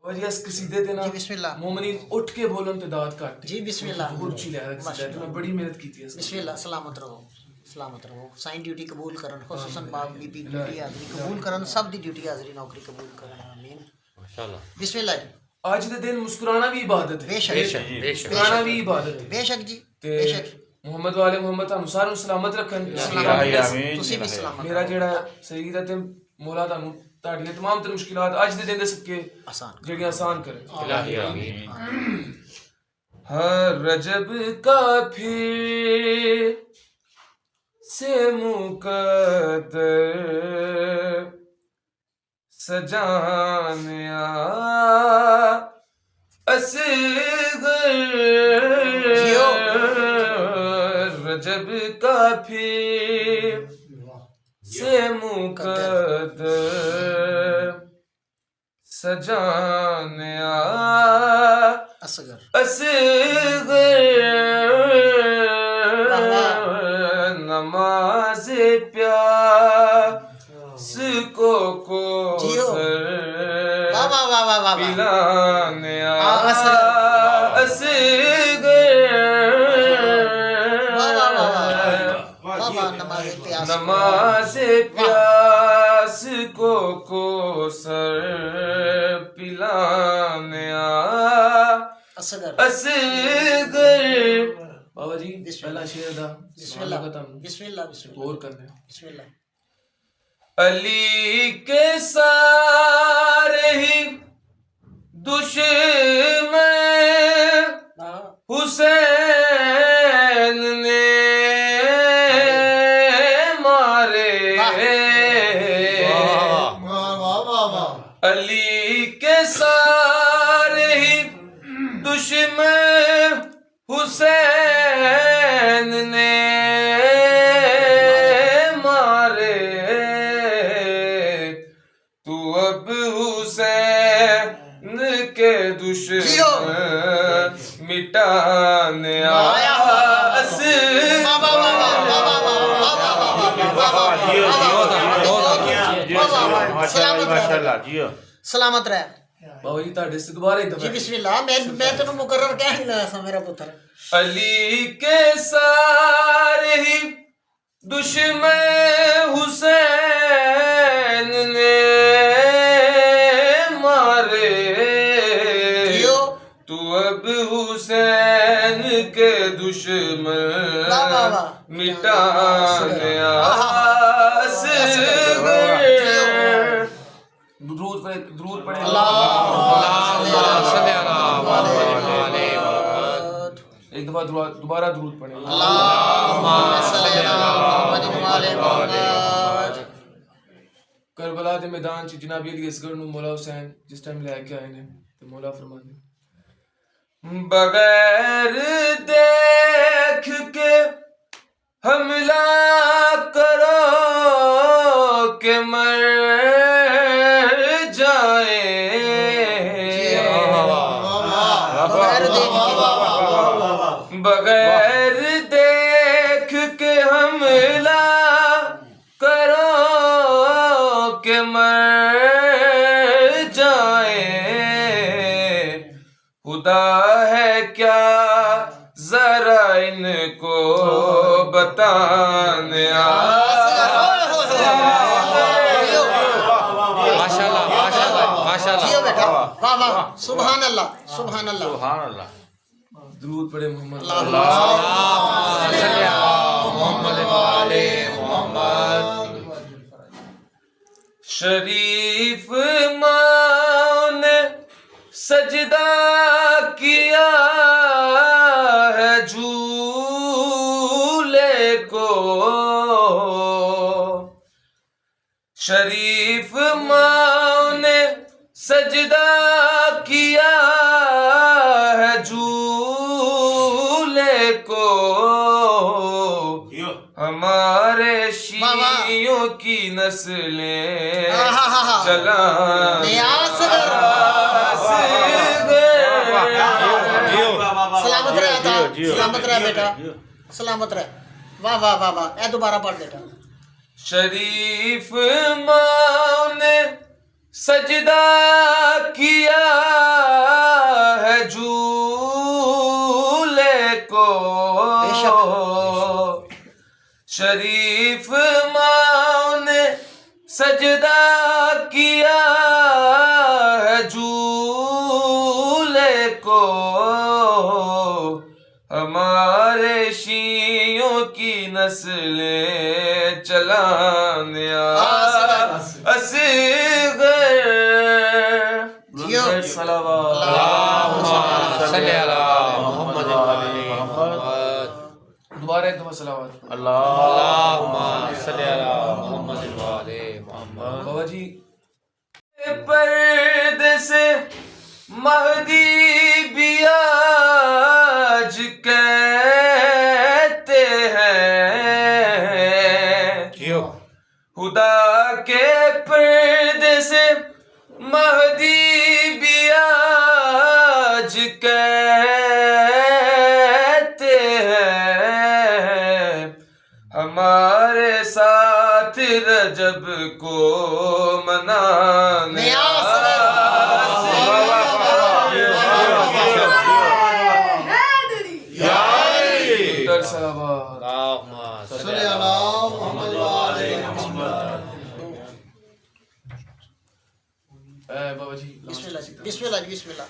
और ये इस कसीदे दे ना जी बिस्मिल्लाह। मोमिनीन उठ के बोलन ते दाद काट जी बिस्मिल्लाह। बहुत अच्छी लहर कसीदा है, बड़ी मेहनत की थी इसमें। बिस्मिल्लाह। सलामत रहो, सलामत रहो। साईं ड्यूटी कबूल करन, खुसूसन बाप बीबी ड्यूटी हाज़री कबूल करन, सब दी ड्यूटी हाज़री नौकरी कबूल करन, आमीन माशाअल्लाह। बिस्मिल्लाह जी। आज दे दिन मुस्कुराना भी इबादत है, बेशक मुस्कुराना भी इबादत है। बेशक जी ते बेशक। मोहम्मद वाले मोहम्मद ਤੁਹਾਨੂੰ ਸਾਰਿਆਂ ਨੂੰ ਸਲਾਮਤ ਰੱਖਣ। ਤੁਸੀਂ ਵੀ ਸਲਾਮਤ ਮੇਰਾ ਜਿਹੜਾ ਸਹੀ ਦਾ ਤੇ ਮੌਲਾ ਤੁਹਾਨੂੰ ਤੁਹਾਡੀਆਂ तमाम तर मुश्किलात आज दे दिन दे सके आसान ਜਿਹੜੀਆਂ आसान करे। इलाही आमीन। हर रजब का फिर से मुकद्दर सजाने रजब का फिर से मुकद्दर सजाने असगर नमाज प्यास को पिलाने नमाज प्यास को सर पिलाने असगर बाबा जी पहला शेर दा बिस्मिल्लाह बिस्मिल्लाह बिस्मिल्लाह गौर करने। बिस्मिल्लाह। अली के सारे ही दुश्मन हुसैन ने मारे, अली के सारे ही दुश्मन हुसैन ने मारे, तू अब हुसैन के दुश्मन मिटाने आया। सलामत रहे बाबा जी ਤੁਹਾਡੇ ਸਗਵਾਰੇ जी दफा बिस्मिल्लाह। मैं तेन मुकर्रर कह नहीं लगा सा मेरा पुत्र। अली के सारे ही दुश्मन हुसैन ने मारे, तू अब हुसैन के दुश्मन मिटाने द्रूद पढ़े एक दफा दोबारा द्रूद पढ़े। करबला के मैदान च जनाबी अली असगर नूं मौला हुसैन जिस टाइम लैके आए ने ते मौला फरमांदे बगैर देख के हमला करो के मर जाए, बगैर देख के हमला करो के मर जाए, खुदा है क्या जरा इनको बताने सुभान अल्लाह सुभान अल्लाह सुभान अल्लाह। दुरूद पढ़े मोहम्मद शरीफ माँ ने सजदा किया है झूले को, शरीफ माँ ने सजदा किया है झूले को, हमारे शीयों की नस्लें चला सलामत रहे था, सलामत रहे बेटा, सलामत रहे। वाह वाह वाह वाह। ए दोबारा पढ़ बेटा। शरीफ माँ ने सजदा किया शरीफ माँ ने सजदा किया है झूले को, हमारे शियों की नस्लें चलाने असगर दोबारा एक दफा सलावत। बाबा जी पर्दे से महदी भी आज कहते हैं, खुदा के पर्दे से महदी भी आज कहते हैं, हमारे साथ रजब को मनाने बाबा जी बिस्मिल्लाह बिस्मिल्लाह।